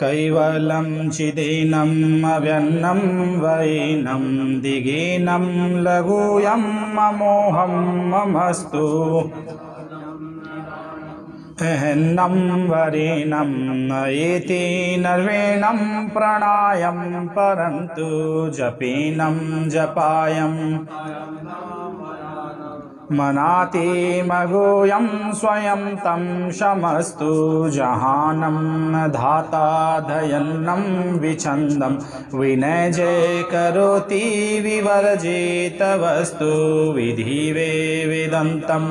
कैवलं चिदेनम् अव्यन्नं वैनं दिगेनं लघूयं अमोहं ममस्तु एहन्नं वरेणं नयेति नर्वेणं प्राणायं परन्तु जपेनं जपायं मनाति मगोऽयं स्वयं तं शमस्तु जहानं धाता धयन्नं विछन्दं विनयजे करोति विवर्जित वस्तु विधिवे वेदन्तम्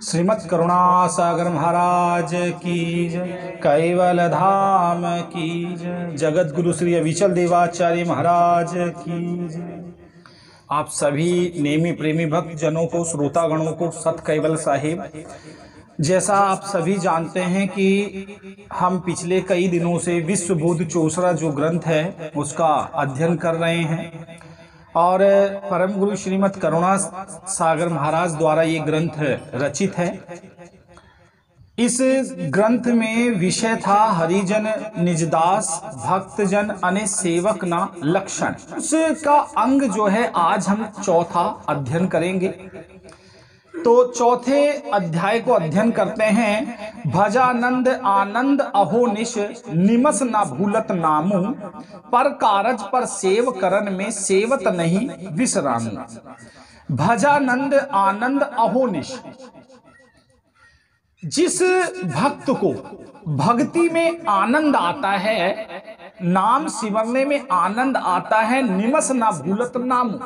श्रीमद् करुणासागर महाराज की जय, कैवल धाम की जय, जगत गुरु श्री अविचल देवाचार्य महाराज की जय। आप सभी नेमी प्रेमी भक्त जनों को, श्रोतागणों को सत कैवल साहिब, जैसा आप सभी जानते हैं कि हम पिछले कई दिनों से विश्व बोध चौसरा जो ग्रंथ है उसका अध्ययन कर रहे हैं और परम गुरु श्रीमद् करुणा सागर महाराज द्वारा ये ग्रंथ रचित है। इस ग्रंथ में विषय था हरिजन निजदास भक्तजन अने सेवक ना लक्षण। उसका अंग जो है आज हम चौथा अध्ययन करेंगे। तो चौथे अध्याय को अध्ययन करते हैं। भजानंद आनंद अहोनिश निमस ना भूलत नामू पर कारज पर सेव करन में सेवत नहीं विश्रामू। भजानंद आनंद अहोनिश, जिस भक्त को भक्ति में आनंद आता है, नाम सिमरने में आनंद आता है, निमस ना भूलत नामू,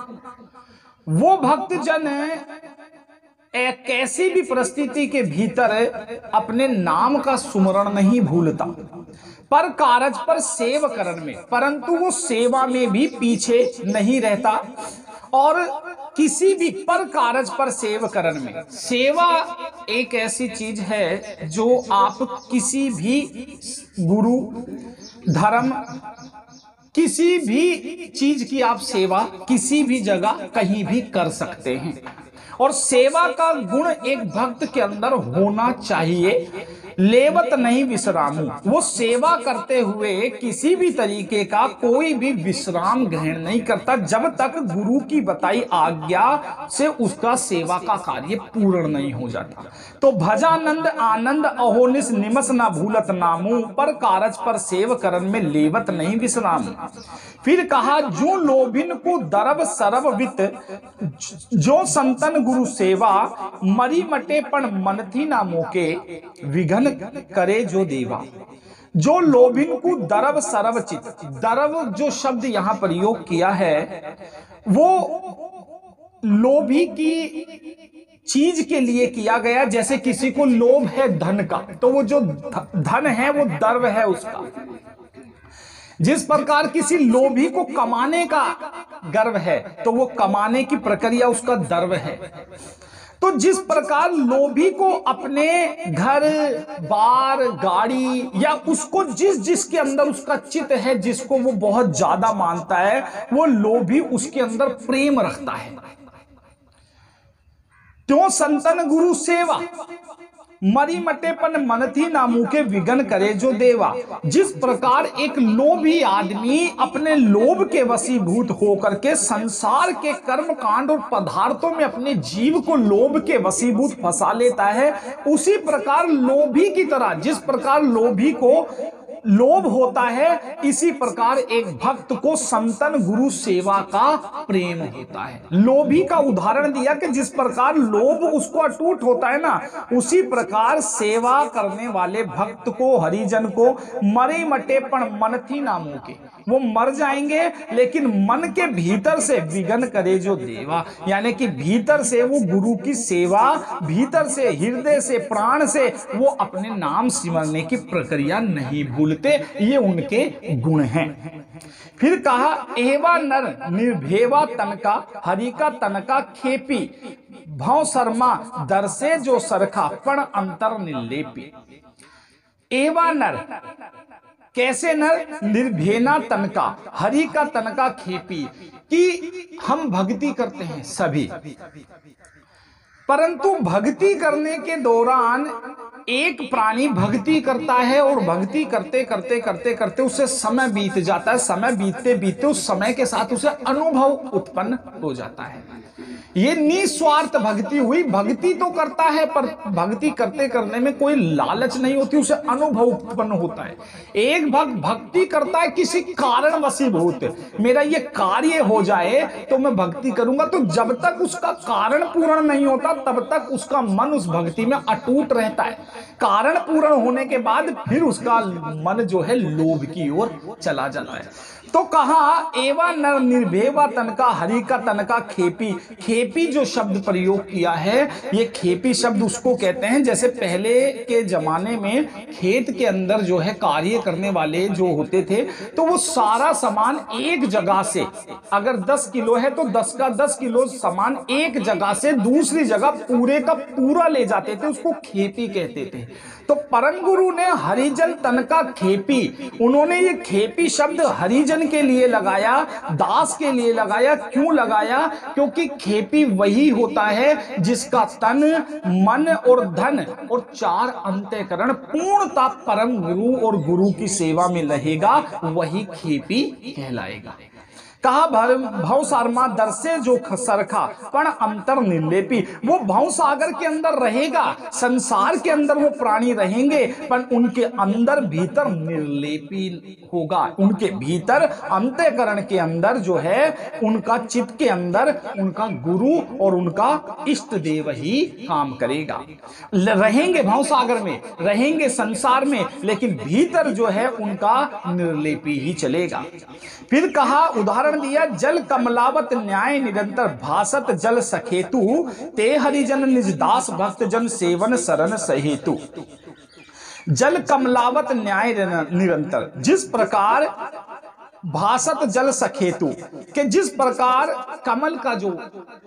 वो भक्त जन कैसी भी परिस्थिति के भीतर अपने नाम का सुमरण नहीं भूलता। पर कारज पर सेव करण में, परंतु वो सेवा में भी पीछे नहीं रहता। और किसी भी पर कारज पर सेव करण में, सेवा एक ऐसी चीज है जो आप किसी भी गुरु धर्म किसी भी चीज की आप सेवा किसी भी जगह कहीं भी कर सकते हैं। और सेवा का गुण एक भक्त के अंदर होना चाहिए। लेवत नहीं विश्रामू, वो सेवा करते हुए किसी भी तरीके का कोई भी विश्राम ग्रहण नहीं करता जब तक गुरु की बताई आज्ञा से उसका सेवा का कार्य पूर्ण नहीं हो जाता। तो भजानंद आनंद अहोनिस निमस ना भूलत नामू पर कारज पर सेव करन में लेवत नहीं विश्राम। फिर कहा जो लोभिन को दरब सरब वित जो संतन गुरु सेवा मरी मटे पण मन थी ना मोके विघन करे जो देवा। जो लोभिन को दरब सरब चित, दरब जो शब्द यहां प्रयोग किया है वो लोभी की चीज के लिए किया गया। जैसे किसी को लोभ है धन का, तो वो जो धन है वो दर्व है उसका। जिस प्रकार किसी लोभी को कमाने का गर्व है तो वो कमाने की प्रक्रिया उसका दर्व है। तो जिस प्रकार लोभी को अपने घर बार गाड़ी या उसको जिसके अंदर उसका चित्त है, जिसको वो बहुत ज्यादा मानता है, वो लोभी उसके अंदर प्रेम रखता है। क्यों संतन गुरु सेवा मरी मटेपन मन थी नामू के विघन करे जो देवा। जिस प्रकार एक लोभी आदमी अपने लोभ के वशीभूत होकर के संसार के कर्म कांड और पदार्थों में अपने जीव को लोभ के वशीभूत फंसा लेता है, उसी प्रकार लोभी की तरह जिस प्रकार लोभी को लोभ होता है, इसी प्रकार एक भक्त को संतन गुरु सेवा का प्रेम होता है। लोभी का उदाहरण दिया कि जिस प्रकार लोभ उसको अटूट होता है ना, उसी प्रकार सेवा करने वाले भक्त को, हरिजन को मरे मटे पण मन थी नामों के, वो मर जाएंगे लेकिन मन के भीतर से विघन करे जो देवा, यानी कि भीतर से वो गुरु की सेवा, भीतर से हृदय से प्राण से वो अपने नाम सिमरने की प्रक्रिया नहीं भूलते। ये उनके गुण हैं। फिर कहा एवा नर निर्भेवा तनका हरि का तनका खेपी भव शर्मा दर से जो सरखा पण अंतर निर्लेपी। एवा नर, कैसे नर? निर्भेना तनका, हरि का तनका खेपी, कि हम भक्ति करते हैं सभी, परंतु भक्ति करने के दौरान एक प्राणी भक्ति करता है और भक्ति करते करते करते करते उससे समय बीत जाता है। समय बीतते बीतते उस समय के साथ उसे अनुभव उत्पन्न हो जाता है। ये निस्वार्थ भक्ति हुई। भक्ति तो करता है पर भक्ति करते करने में कोई लालच नहीं होती, उसे अनुभव उत्पन्न होता है। एक भक्त भक्ति करता है किसी कारण वशीभूत, मेरा ये कार्य हो जाए तो मैं भक्ति करूंगा, तो जब तक उसका कारण पूर्ण नहीं होता तब तक उसका मन उस भक्ति में अटूट रहता है। कारण पूर्ण होने के बाद फिर उसका मन जो है लोभ की ओर चला जाता है। तो कहा एवा नर निर्भेवा तनका, हरि का तनका खेपी। खेपी जो शब्द प्रयोग किया है, ये खेपी शब्द उसको कहते हैं जैसे पहले के जमाने में खेत के अंदर जो है कार्य करने वाले जो होते थे, तो वो सारा सामान एक जगह से, अगर 10 किलो है तो 10 का 10 किलो सामान एक जगह से दूसरी जगह पूरे का पूरा ले जाते थे, उसको खेपी कहते थे। तो परम गुरु ने हरिजन तनका खेपी, उन्होंने ये खेपी शब्द हरिजन के लिए लगाया, दास के लिए लगाया। क्यों लगाया? क्योंकि खेपी वही होता है जिसका तन, मन और धन और 4 अंतःकरण पूर्णता परम गुरु और गुरु की सेवा में रहेगा, वही खेपी कहलाएगा। कहा भव सारमा दर से जो सरखा पण अंतर निर्लेपी, वो भव सागर के अंदर रहेगा, संसार के अंदर वो प्राणी रहेंगे, पर उनके अंदर भीतर निर्लेपी होगा। उनके भीतर अंतःकरण के अंदर जो है, उनका चित्त के अंदर उनका गुरु और उनका इष्ट देव ही काम करेगा। रहेंगे भव सागर में, रहेंगे संसार में, लेकिन भीतर जो है उनका निर्लेपी ही चलेगा। फिर कहा उदाहरण दिया, जल कमलावत न्याय निरंतर भासत जल सखेतु, ते हरिजन निज दास भक्त जन सेवन शरण सहेतु। जल कमलावत न्याय निरंतर, जिस प्रकार भासत जल सखेतु, कि जिस प्रकार कमल का जो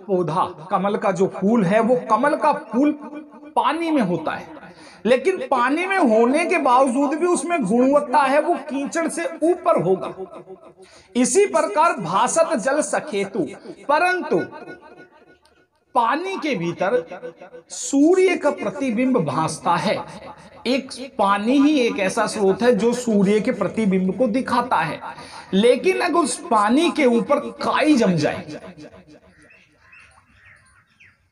पौधा, कमल का जो फूल है, वो कमल का फूल पानी में होता है, लेकिन पानी में होने के बावजूद भी उसमें गुणवत्ता है, वो कीचड़ से ऊपर होगा। इसी प्रकार भासत जल सखेतु, परंतु पानी के भीतर सूर्य का प्रतिबिंब भासता है। एक पानी ही एक ऐसा स्रोत है जो सूर्य के प्रतिबिंब को दिखाता है, लेकिन अगर उस पानी के ऊपर काई जम जाए,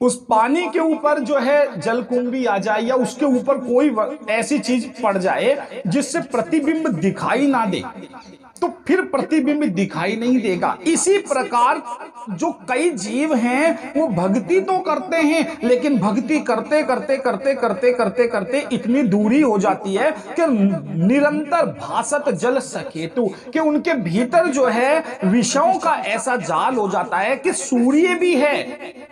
उस पानी के ऊपर जो है जलकुंभी आ जाए, या उसके ऊपर कोई ऐसी चीज पड़ जाए जिससे प्रतिबिंब दिखाई ना दे, तो फिर प्रतिबिंब दिखाई नहीं देगा। इसी प्रकार जो कई जीव हैं वो भक्ति तो करते हैं, लेकिन भक्ति करते करते करते करते करते करते इतनी दूरी हो जाती है कि निरंतर भासत जल सखेतु, कि उनके भीतर जो है विषयों का ऐसा जाल हो जाता है कि सूर्य भी है,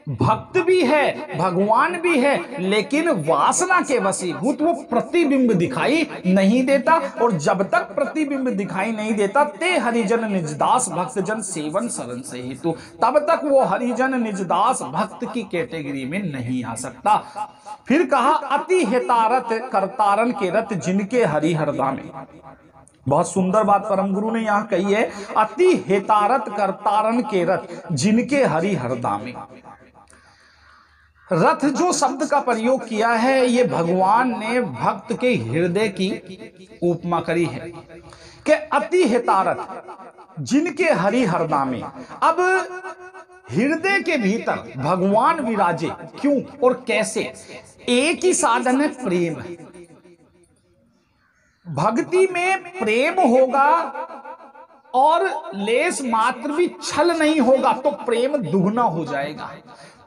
भक्त भी है, भगवान भी है, लेकिन वासना के वशीभूत वो प्रतिबिंब दिखाई नहीं देता। और जब तक प्रतिबिंब दिखाई नहीं देता, ते हरिजन निजदास भक्त जन सेवन शरण सहेतु, तब तक वो हरिजन निजदास भक्त की कैटेगरी में नहीं आ सकता। फिर कहा अति हितारत करतारन के रत जिनके हरि हरदा में। बहुत सुंदर बात परम गुरु ने यहां कही है, अति हितारत करतारन के रथ जिनके हरि हरदा में। रथ जो शब्द का प्रयोग किया है, ये भगवान ने भक्त के हृदय की उपमा करी है कि अति हितारथ जिनके हरि हरदा में। अब हृदय के भीतर भगवान विराजे, क्यों और कैसे? एक ही साधन है, प्रेम। भक्ति में प्रेम होगा और लेस मात्र भी छल नहीं होगा तो प्रेम दुगना हो जाएगा।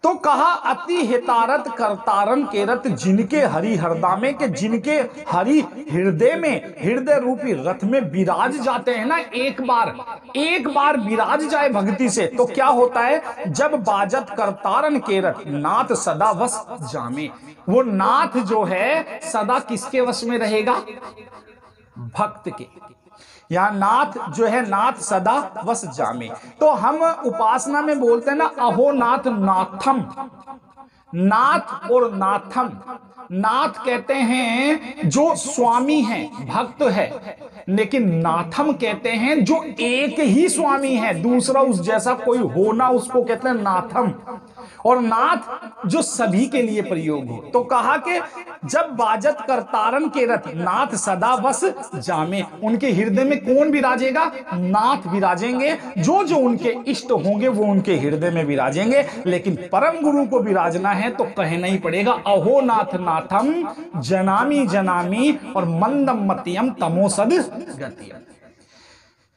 तो कहा अति हितारत करतारन के रथ जिनके हरि हरदा में, के जिनके हरि हृदय में, हृदय रूपी रथ में विराज जाते हैं ना, एक बार विराज जाए भक्ति से, तो क्या होता है? जब बाजत करतारन के रथ नाथ सदा वश जामे, वो नाथ जो है सदा किसके वश में रहेगा? भक्त के। यहां नाथ जो है, नाथ सदा वस जामे। तो हम उपासना में बोलते हैं ना, अहो नाथ नाथम, नाथ और नाथम, नाथ कहते हैं जो स्वामी है, भक्त है, लेकिन नाथम कहते हैं जो एक ही स्वामी है, दूसरा उस जैसा कोई हो ना, उसको कहते हैं नाथम। और नाथ जो सभी के लिए प्रयोग हो। तो कहा कि जब बाजत करतारन के रथ नाथ सदा बस जामे, उनके हृदय में कौन विराजेगा? नाथ विराजेंगे। जो जो उनके इष्ट होंगे वो उनके हृदय में विराजेंगे। लेकिन परम गुरु को विराजना है तो कहना ही पड़ेगा अहो नाथ नाथम जनामी जनामी और मंदम मतियम तमोसद गतियम।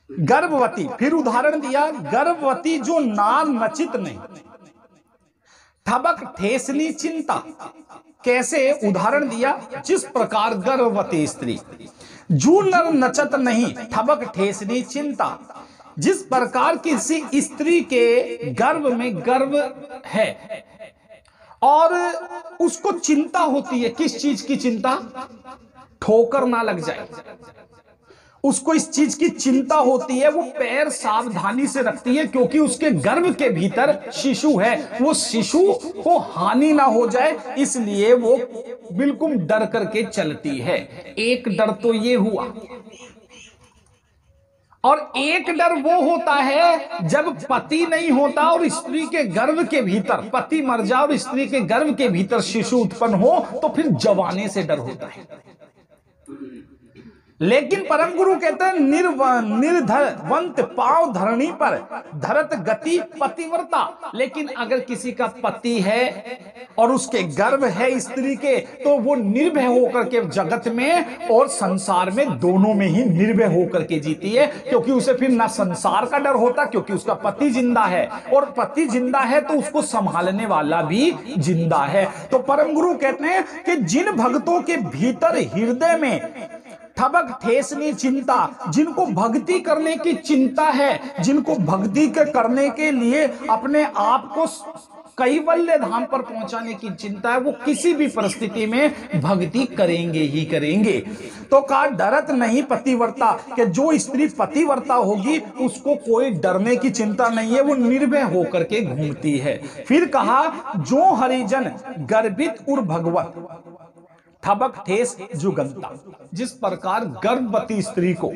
गर्भवती, फिर उदाहरण दिया, गर्भवती जो नार नचित नहीं, थबक ठेसनी चिंता। कैसे? उदाहरण दिया, जिस प्रकार गर्भवती स्त्री जू नर नचत नहीं, थबक ठेसनी चिंता। जिस प्रकार किसी स्त्री के गर्भ में गर्भ है और उसको चिंता होती है, किस चीज की चिंता? ठोकर ना लग जाए, उसको इस चीज की चिंता होती है। वो पैर सावधानी से रखती है क्योंकि उसके गर्भ के भीतर शिशु है, वो शिशु को हानि ना हो जाए, इसलिए वो बिल्कुल डर करके चलती है। एक डर तो ये हुआ, और एक डर वो होता है जब पति नहीं होता और स्त्री के गर्भ के भीतर, पति मर जाए और स्त्री के गर्भ के भीतर शिशु उत्पन्न हो, तो फिर जवाने से डर होता है। लेकिन परम गुरु कहते हैं निर्धवंत पांव धरणी पर धरत गति पतिव्रता। लेकिन अगर किसी का पति है और उसके गर्भ है स्त्री के, तो वो निर्भय होकर के जगत में और संसार में दोनों में ही निर्भय होकर के जीती है, क्योंकि उसे फिर ना संसार का डर होता, क्योंकि उसका पति जिंदा है, और पति जिंदा है तो उसको संभालने वाला भी जिंदा है। तो परम गुरु कहते हैं कि जिन भक्तों के भीतर हृदय में थबक ठेसनी चिंता, जिनको भक्ति करने की चिंता है, जिनको भक्ति करने के लिए अपने आप को कैवल्य धाम पर पहुंचाने की चिंता है, वो किसी भी परिस्थिति में भक्ति करेंगे ही करेंगे। तो कहा डरत नहीं पतिव्रता, कि जो स्त्री पतिव्रता होगी उसको कोई डरने की चिंता नहीं है, वो निर्भय होकर के घूमती है। फिर कहा जो हरिजन गर्भित उर भगवत थबक ठेस जुगंता। जिस प्रकार गर्भवती स्त्री को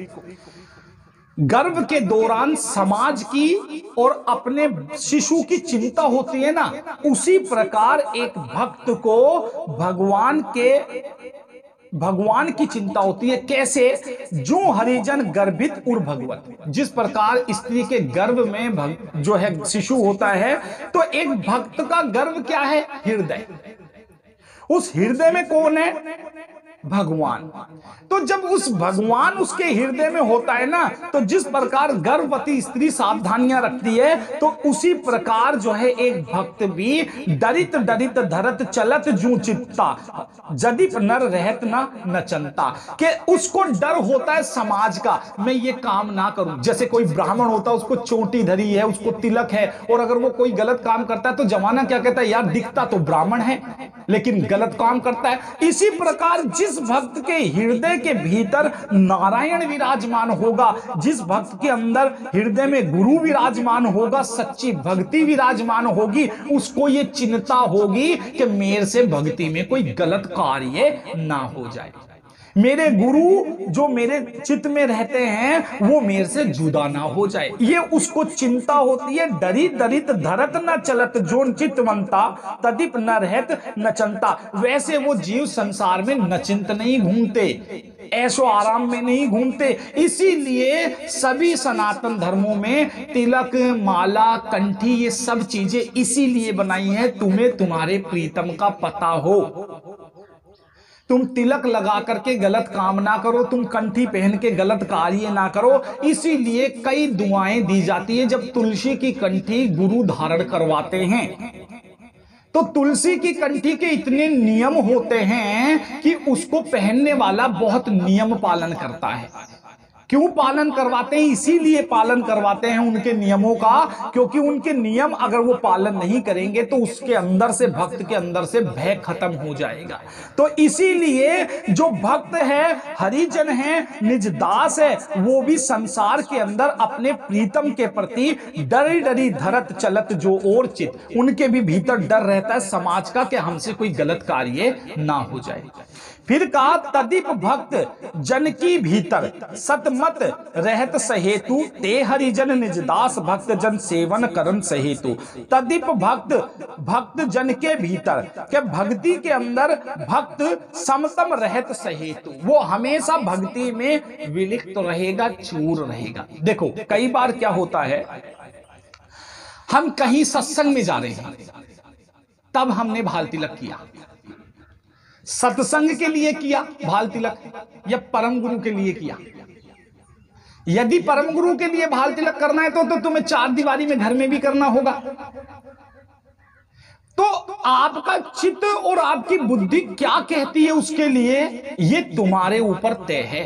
गर्भ के दौरान समाज की और अपने शिशु की चिंता होती है ना, उसी प्रकार एक भक्त को भगवान की चिंता होती है। कैसे? जो हरिजन गर्भित उर भगवत, जिस प्रकार स्त्री के गर्भ में जो है शिशु होता है, तो एक भक्त का गर्भ क्या है? हृदय। उस हृदय में कौन है? भगवान। तो जब उस भगवान उसके हृदय में होता है ना, तो जिस प्रकार गर्भवती स्त्री सावधानियां रखती है, तो उसी प्रकार जो है एक भक्त भी डरित डरित धरत चलत जू चित्ता जदिप नर रहत ना नचनता, कि उसको डर होता है समाज का, मैं ये काम ना करूं। जैसे कोई ब्राह्मण होता है, उसको चोटी धरी है, उसको तिलक है, और अगर वो कोई गलत काम करता है तो जमाना क्या कहता है, यार दिखता तो ब्राह्मण है लेकिन गलत काम करता है। इसी प्रकार जिस भक्त के हृदय के भीतर नारायण विराजमान होगा, जिस भक्त के अंदर हृदय में गुरु विराजमान होगा, सच्ची भक्ति विराजमान होगी, उसको ये चिंता होगी कि मेरे से भक्ति में कोई गलत कार्य ना हो जाए, मेरे गुरु जो मेरे चित्त में रहते हैं वो मेरे से जुदा ना हो जाए, ये उसको चिंता होती है। डरी दरित धरत न चलत जोन चित्तवंता तदिप न रहत नचंता। वैसे वो जीव संसार में नचिंत नहीं घूमते, ऐशो आराम में नहीं घूमते। इसीलिए सभी सनातन धर्मों में तिलक, माला, कंठी, ये सब चीजें इसीलिए बनाई है, तुम्हें तुम्हारे प्रीतम का पता हो। तुम तिलक लगा करके गलत काम ना करो, तुम कंठी पहन के गलत कार्य ना करो। इसीलिए कई दुआएं दी जाती है। जब तुलसी की कंठी गुरु धारण करवाते हैं तो तुलसी की कंठी के इतने नियम होते हैं कि उसको पहनने वाला बहुत नियम पालन करता है। क्यों पालन करवाते हैं? इसीलिए पालन करवाते हैं उनके नियमों का, क्योंकि उनके नियम अगर वो पालन नहीं करेंगे तो उसके अंदर से, भक्त के अंदर से भय खत्म हो जाएगा। तो इसीलिए जो भक्त है, हरिजन है, निज दास है, वो भी संसार के अंदर अपने प्रीतम के प्रति डरी डरी धरत चलत जो और चित, उनके भी भीतर डर रहता है समाज का कि हमसे कोई गलत कार्य ना हो जाए। फिर कहा तदीप भक्त जन की भीतर सतमत रहत सहेतु, ते हरिजन निजदास भक्त जन सेवन करन सहेतु। तदीप भक्त जन के भीतर, के भक्ति के अंदर भक्त समतम रहत सहेतु, वो हमेशा भक्ति में विलिप्त रहेगा, चूर रहेगा। देखो कई बार क्या होता है, हम कहीं सत्संग में जा रहे हैं, तब हमने भाल तिलक किया, सत्संग के लिए किया भाल तिलक, या परम गुरु के लिए किया। यदि परम गुरु के लिए भाल तिलक करना है तो तुम्हें चार दीवारी में घर में भी करना होगा। तो आपका चित्त और आपकी बुद्धि क्या कहती है उसके लिए, ये तुम्हारे ऊपर तय है।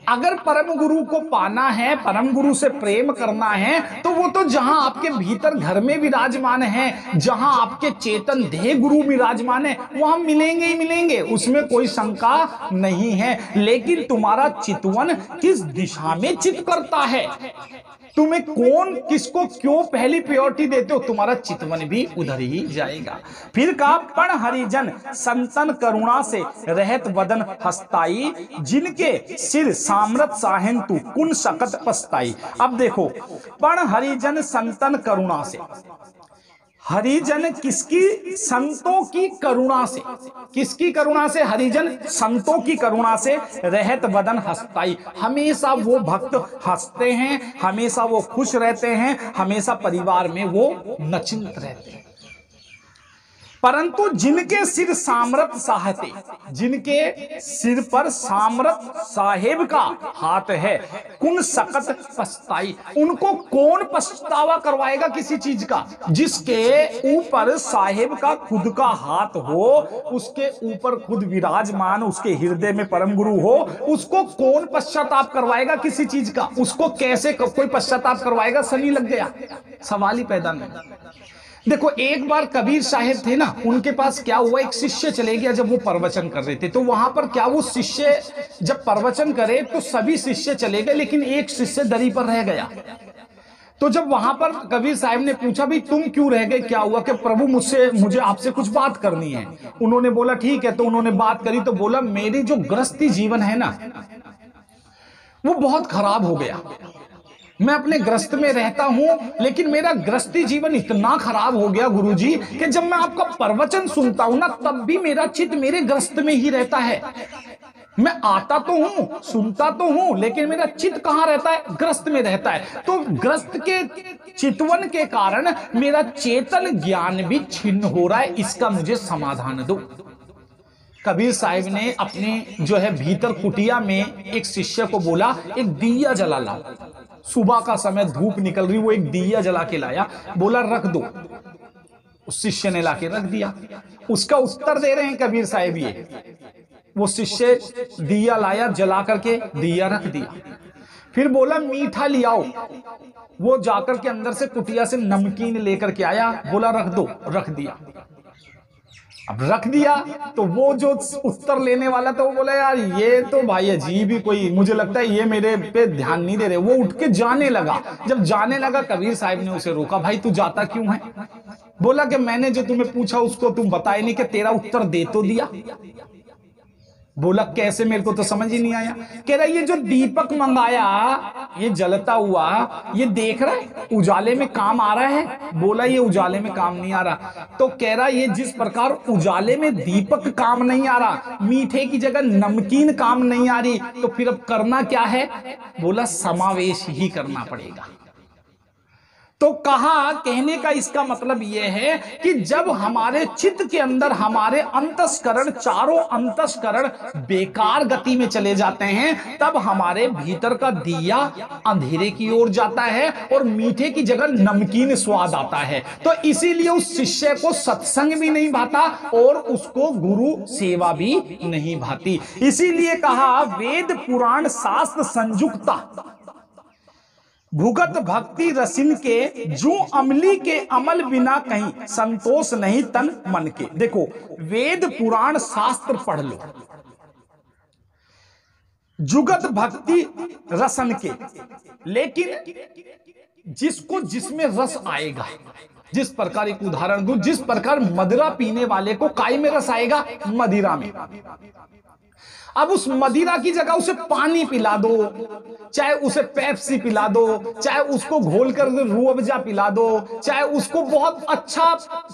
अगर परम गुरु को पाना है, परम गुरु से प्रेम करना है, तो वो तो जहां आपके भीतर घर में विराजमान है, जहां आपके चेतन देह गुरु विराजमान है, वहां मिलेंगे ही मिलेंगे, उसमें कोई शंका नहीं है। लेकिन तुम्हारा चितवन किस दिशा में चित करता है, तुम्हें कौन किसको क्यों पहली प्रायोरिटी देते हो, तुम्हारा चितवन भी उधर ही जाएगा। फिर कहा पण हरिजन संतन करुणा से रहत वदन हस्ताई, जिनके सिर सामरत साहें तू कुन सकत पछताई। अब देखो, पण हरिजन संतन करुणा से, हरिजन किसकी? संतों की करुणा से। किसकी करुणा से? हरिजन संतों की करुणा से रहत वदन हस्ताई, हमेशा वो भक्त हंसते हैं, हमेशा वो खुश रहते हैं, हमेशा परिवार में वो नचिंत रहते हैं। परंतु जिनके सिर सामरत साहते, जिनके सिर पर सामरत साहेब का हाथ है, कुन सकत पछताई, उनको कौन पछतावा करवाएगा किसी चीज का? जिसके ऊपर साहेब का खुद का हाथ हो, उसके ऊपर खुद विराजमान, उसके हृदय में परम गुरु हो, उसको कौन पश्चाताप करवाएगा किसी चीज का? उसको कैसे कोई पश्चाताप करवाएगा? शनि लग गया, सवाल ही पैदा नहीं। देखो एक बार कबीर साहब थे ना, उनके पास क्या हुआ, एक शिष्य चले गया जब वो प्रवचन कर रहे थे, तो वहां पर क्या, वो शिष्य जब प्रवचन करे तो सभी शिष्य चले गए, लेकिन एक शिष्य दरी पर रह गया। तो जब वहां पर कबीर साहब ने पूछा भी तुम क्यों रह गए, क्या हुआ? कि प्रभु मुझे आपसे कुछ बात करनी है। उन्होंने बोला ठीक है, तो उन्होंने बात करी, तो बोला मेरी जो गृहस्थी जीवन है ना, वो बहुत खराब हो गया। मैं अपने ग्रस्त में रहता हूं, लेकिन मेरा गृहस्थी जीवन इतना खराब हो गया गुरुजी कि जब मैं आपका प्रवचन सुनता हूं ना, तब भी मेरा चित्त मेरे ग्रस्त में ही रहता है। मैं आता तो हूं, सुनता तो हूं, लेकिन मेरा चित्त कहां रहता है? ग्रस्त में रहता है। तो ग्रस्त के चितवन के कारण मेरा चेतन ज्ञान भी छिन्न हो रहा है, इसका मुझे समाधान दो। कबीर साहब ने अपने जो है भीतर कुटिया में एक शिष्य को बोला, एक दिया जला ला। सुबह का समय धूप निकल रही, वो एक दिया जला के लाया, बोला रख दो। उस शिष्य ने लाके रख दिया। उसका उत्तर दे रहे हैं कबीर साहब ये, वो शिष्य दिया लाया, जला करके दिया रख दिया। फिर बोला मीठा ले आओ, वो जाकर के अंदर से कुटिया से नमकीन लेकर के आया, बोला रख दो, रख दिया। अब रख दिया तो वो जो उत्तर लेने वाला था वो बोला यार ये तो भाई अजीब ही, कोई मुझे लगता है ये मेरे पे ध्यान नहीं दे रहे। वो उठ के जाने लगा। जब जाने लगा कबीर साहब ने उसे रोका, भाई तू जाता क्यों है? बोला कि मैंने जो तुम्हें पूछा उसको तुम बताए नहीं, कि तेरा उत्तर दे तो दिया। बोला कैसे, मेरे को तो समझ ही नहीं आया। कह रहा ये जो दीपक मंगाया, ये जलता हुआ, ये देख रहा है उजाले में काम आ रहा है? बोला ये उजाले में काम नहीं आ रहा। तो कह रहा ये जिस प्रकार उजाले में दीपक काम नहीं आ रहा, मीठे की जगह नमकीन काम नहीं आ रही, तो फिर अब करना क्या है? बोला समावेश ही करना पड़ेगा। तो कहा, कहने का इसका मतलब यह है कि जब हमारे चित्त के अंदर हमारे अंतस्करण, चारों अंतस्करण बेकार गति में चले जाते हैं, तब हमारे भीतर का दिया अंधेरे की ओर जाता है और मीठे की जगह नमकीन स्वाद आता है। तो इसीलिए उस शिष्य को सत्संग भी नहीं भाता और उसको गुरु सेवा भी नहीं भाती। इसीलिए कहा, वेद पुराण शास्त्र संयुक्ता भुगत भक्ति रसिन के, जो अमली के अमल बिना कहीं संतोष नहीं तन मन के। देखो, वेद पुराण शास्त्र पढ़ लो, जुगत भक्ति रसन के, लेकिन जिसको जिसमें रस आएगा, जिस प्रकार, एक उदाहरण दूं, जिस प्रकार मदिरा पीने वाले को काय में रस आएगा, मदिरा में। अब उस मदिरा की जगह उसे पानी पिला दो, चाहे उसे पेप्सी पिला दो, चाहे उसको घोल कर रूह अफ़ज़ा पिला दो, चाहे उसको बहुत अच्छा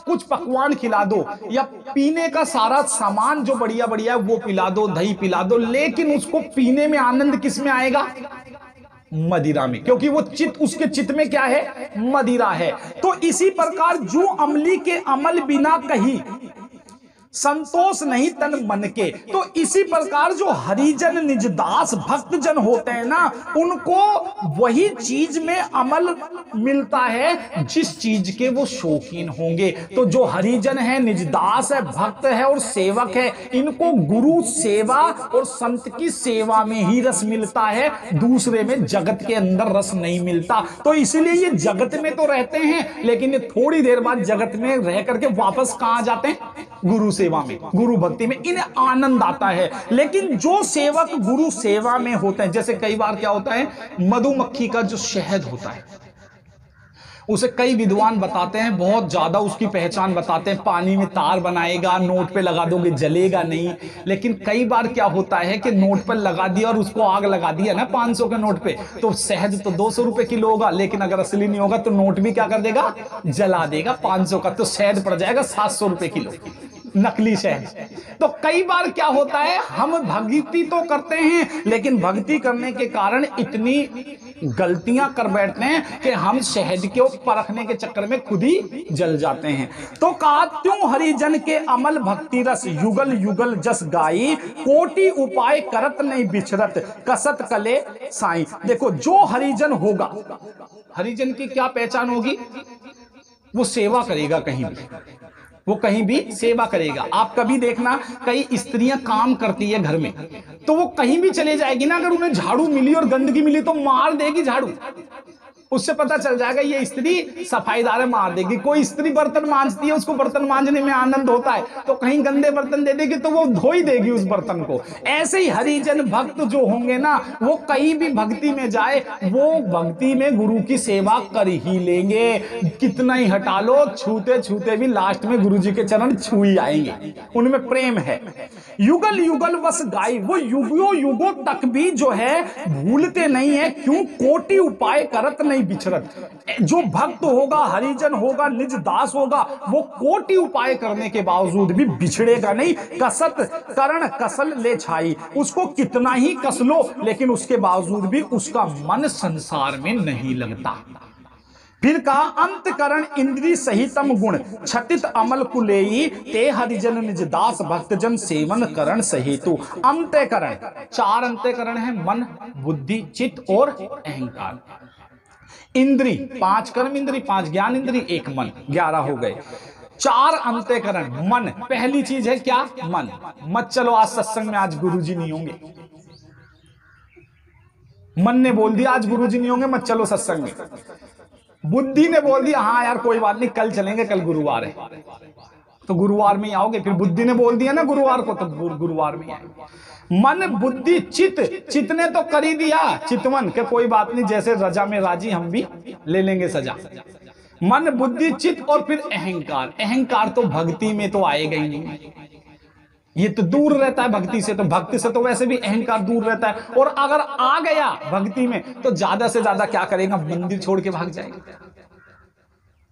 कुछ पकवान खिला दो, या पीने का सारा सामान जो बढ़िया बढ़िया है वो पिला दो, दही पिला दो, लेकिन उसको पीने में आनंद किस में आएगा? मदिरा में, क्योंकि वो चित्त, उसके चित्त में क्या है? मदिरा है। तो इसी प्रकार जो अमली के अमल बिना कहीं संतोष नहीं तन मन के, तो इसी प्रकार जो हरिजन निजदास भक्त जन होते हैं ना, उनको वही चीज में अमल मिलता है जिस चीज के वो शौकीन होंगे। तो जो हरिजन है, निजदास है, भक्त है और सेवक है, इनको गुरु सेवा और संत की सेवा में ही रस मिलता है, दूसरे में जगत के अंदर रस नहीं मिलता। तो इसलिए ये जगत में तो रहते हैं, लेकिन ये थोड़ी देर बाद जगत में रह करके वापस कहां जाते हैं? गुरु सेवा में, गुरु भक्ति में। इन्हें आनंद आता है। लेकिन जो सेवक गुरु सेवा में होते हैं, जैसे कई बार क्या होता है, मधुमक्खी का जो शहद होता है, उसे कई विद्वान बताते हैं, बहुत ज्यादा उसकी पहचान बताते हैं, पानी में तार बनाएगा, नोट पे लगा दोगे जलेगा नहीं। लेकिन कई बार क्या होता है कि नोट पर लगा दिया और उसको आग लगा दिया ना 500 के नोट पे, तो शहद तो 200 रुपए किलो होगा, लेकिन अगर असली नहीं होगा तो नोट भी क्या कर देगा? जला देगा 500 का, तो शहद पड़ जाएगा 700 रुपए किलो, नकली शहद। तो कई बार क्या होता है, हम भक्ति तो करते हैं, लेकिन भक्ति करने के कारण इतनी गलतियां कर बैठते हैं कि हम शहद को परखने के चक्कर में खुद ही जल जाते हैं। तो कहा, त्यों हरिजन के अमल भक्ति रस, युगल युगल जस गाई, कोटि उपाय करत नहीं बिछरत, कसत कले साई। देखो, जो हरिजन होगा, हरिजन की क्या पहचान होगी? वो सेवा करेगा, कहीं भी वो कहीं भी सेवा करेगा। आप कभी देखना, कई स्त्रियां काम करती है घर में, तो वो कहीं भी चले जाएगी ना, अगर उन्हें झाड़ू मिली और गंदगी मिली तो मार देगी झाड़ू। उससे पता चल जाएगा ये स्त्री सफाईदार है, मार देगी। कोई स्त्री बर्तन मांजती है, उसको बर्तन मांजने में आनंद होता है, तो कहीं गंदे बर्तन दे देगी तो वो धो ही देगी उस बर्तन को। ऐसे ही हरिजन भक्त जो होंगे ना, वो कहीं भी भक्ति में जाए, वो भक्ति में गुरु की सेवा कर ही लेंगे। कितना ही हटा लो, छूते छूते भी लास्ट में गुरु जी के चरण छू ही आएंगे, उनमें प्रेम है। युगल युगल बस गाई, वो युगों युगों तक भी जो है भूलते नहीं है। क्यों? कोटि उपाय करत नहीं बिछरत। जो भक्त होगा, हरिजन होगा, निज दास होगा, वो कोटि उपाय करने के बावजूद भी बिछड़ेगा नहीं। कसत करण कसल ले छाई, उसको कितना ही कस लो, लेकिन उसके बावजूद भी उसका मन संसार में नहीं लगता। फिर कहा, अंतकरण इंद्री सहितम गुण, छतित अमल कुलेई, ते हरिजन निज दास भक्तजन सेवन करण सहेतु। अंतकरण, 4 अंतकरण है, मन, बुद्धि, चित्त और अहंकार। इंद्री 5 कर्म इंद्री, 5 ज्ञान इंद्री, 1 मन, 11 हो गए। 4 अंतःकरण। मन पहली चीज है, क्या? मन। मत चलो आज सत्संग में, आज गुरुजी नहीं होंगे। मन ने बोल दिया आज गुरुजी नहीं होंगे, मत चलो सत्संग में। बुद्धि ने बोल दिया हाँ यार कोई बात नहीं, कल चलेंगे, कल गुरुवार है, तो गुरुवार में ही आओगे। फिर बुद्धि ने बोल दिया ना गुरुवार को, तो गुरुवार में आएंगे। मन, बुद्धि, चित्त ने तो कर ही दिया चितवन के कोई बात नहीं, जैसे रजा में राजी हम भी ले लेंगे सजा। मन, बुद्धि, चित्त और फिर अहंकार। अहंकार तो भक्ति में तो आएगा ही नहीं, ये तो दूर रहता है भक्ति से। तो भक्ति से तो वैसे भी अहंकार दूर रहता है, और अगर आ गया भक्ति में तो ज्यादा से ज्यादा क्या करेगा? मंदिर छोड़ के भाग जाएगा।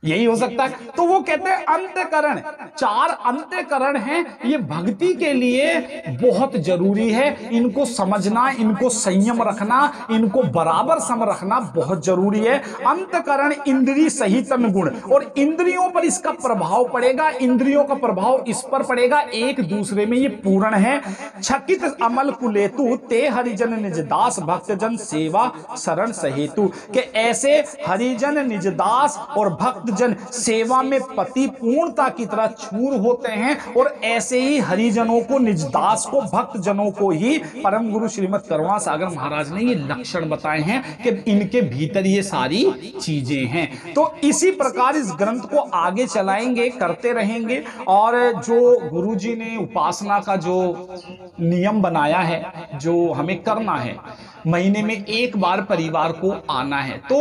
यही हो सकता है। तो वो कहते हैं अंतःकरण, 4 अंतःकरण हैं, ये भक्ति के लिए बहुत जरूरी है। इनको समझना, इनको संयम रखना, इनको बराबर सम रखना बहुत जरूरी है। अंतःकरण इंद्रिय सहितन गुण, और इंद्रियों पर इसका प्रभाव पड़ेगा, इंद्रियों का प्रभाव इस पर पड़ेगा, एक दूसरे में ये पूर्ण है। छकित अमल कुलेतु ते हरिजन निजदास भक्तजन सेवा शरण सहेतु, के ऐसे हरिजन निजदास और भक्तजन सेवा में पति पूर्णता की तरह चूर होते हैं, और ऐसे ही हरिजनों को, निजदास को, भक्तजनों को ही परम गुरु श्रीमद करुणा सागर महाराज ने ये लक्षण बताए हैं कि इनके भीतर ये सारी चीजें हैं। तो इसी प्रकार इस ग्रंथ को आगे चलाएंगे, करते रहेंगे। और जो गुरुजी ने उपासना का जो नियम बनाया है, जो हमें करना है, महीने में एक बार परिवार को आना है, तो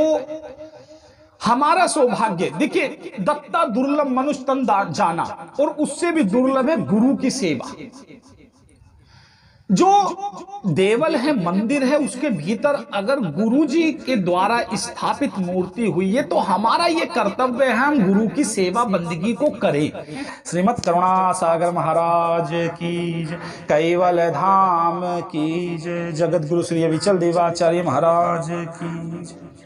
हमारा सौभाग्य, देखिए दत्ता दुर्लभ मनुष्य तन जाना, और उससे भी दुर्लभ है गुरु की सेवा। जो देवल है, मंदिर है, उसके भीतर अगर गुरुजी के द्वारा स्थापित मूर्ति हुई है, तो हमारा ये कर्तव्य है हम गुरु की सेवा बंदगी को करें। श्रीमद करुणा सागर महाराज की जय, कैवल धाम की जय, जगत गुरु श्री अविचल देवाचार्य महाराज की जय।